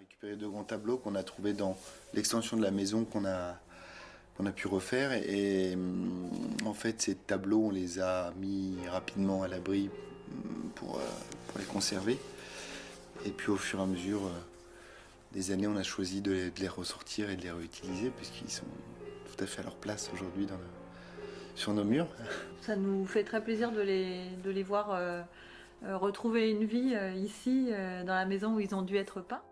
récupéré 2 grands tableaux qu'on a trouvés dans l'extension de la maison qu'on a pu refaire. Et en fait, ces tableaux, on les a mis rapidement à l'abri pour les conserver. Et puis au fur et à mesure des années, on a choisi de les ressortir et de les réutiliser puisqu'ils sont tout à fait à leur place aujourd'hui sur nos murs. Ça nous fait très plaisir de les voir retrouver une vie ici, dans la maison où ils ont dû être peints.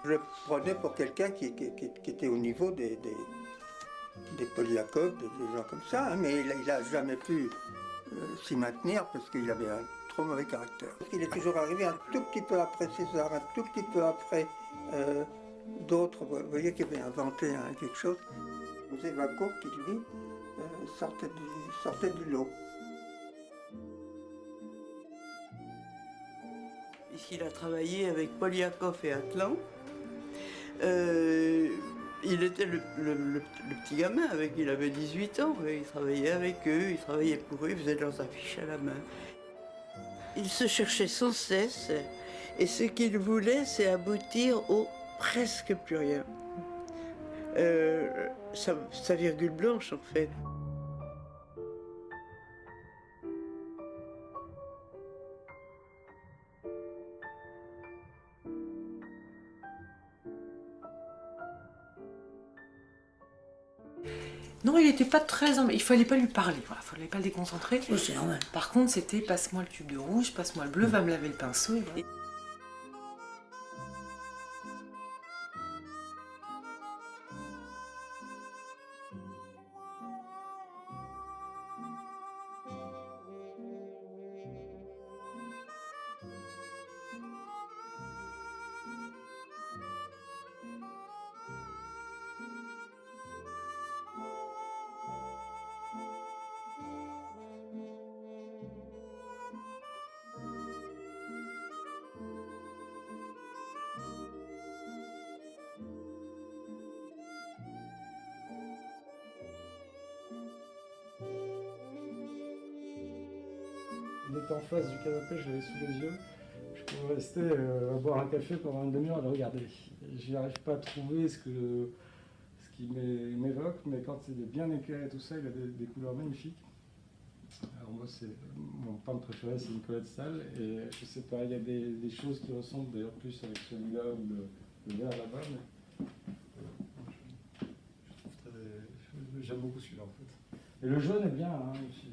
Je le prenais pour quelqu'un qui était au niveau des Poliakov, des gens comme ça, hein, mais il n'a jamais pu s'y maintenir parce qu'il avait un trop mauvais caractère. Il est toujours arrivé un tout petit peu après César, un tout petit peu après d'autres, vous voyez, qui avaient inventé quelque chose. José Vaco, qui lui sortait du lot. Puisqu'il a travaillé avec Poliakov et Atlan, il était le petit gamin avec qui il avait 18 ans. Il travaillait avec eux, il travaillait pour eux, il faisait leurs affiches à la main. Il se cherchait sans cesse et ce qu'il voulait, c'est aboutir au presque plus rien. Sa virgule blanche, en fait. Non, il n'était pas très... Il fallait pas lui parler, voilà, il fallait pas le déconcentrer. Oui, c'est normal. Par contre, c'était passe-moi le tube de rouge, passe-moi le bleu, va me laver le pinceau. Et voilà. Il était en face du canapé, je l'avais sous les yeux. Je pouvais rester à boire un café pendant une demi-heure à le regarder. Je n'arrive pas à trouver ce qui m'évoque, mais quand il est bien éclairé et tout ça, il a des couleurs magnifiques. Alors moi, mon peintre préféré, c'est Nicolas de Staël, et je sais pas, il y a des choses qui ressemblent d'ailleurs plus avec celui-là ou le vert là-bas, mais j'aime beaucoup celui-là en fait. Et le jaune est bien hein, aussi.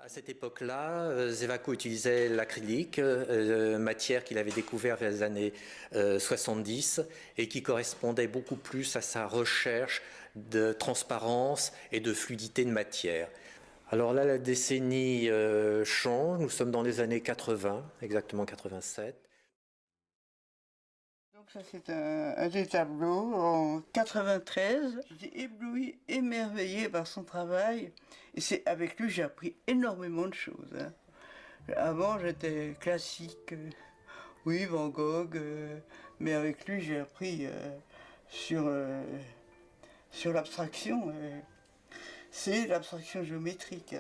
À cette époque-là, Zevaco utilisait l'acrylique, matière qu'il avait découvert vers les années 70 et qui correspondait beaucoup plus à sa recherche de transparence et de fluidité de matière. Alors là, la décennie change, nous sommes dans les années 80, exactement 87. Donc ça c'est un des tableaux en 93. J'étais éblouie, émerveillée par son travail. Et c'est avec lui j'ai appris énormément de choses. Hein. Avant j'étais classique, oui Van Gogh, mais avec lui j'ai appris sur l'abstraction. C'est l'abstraction géométrique.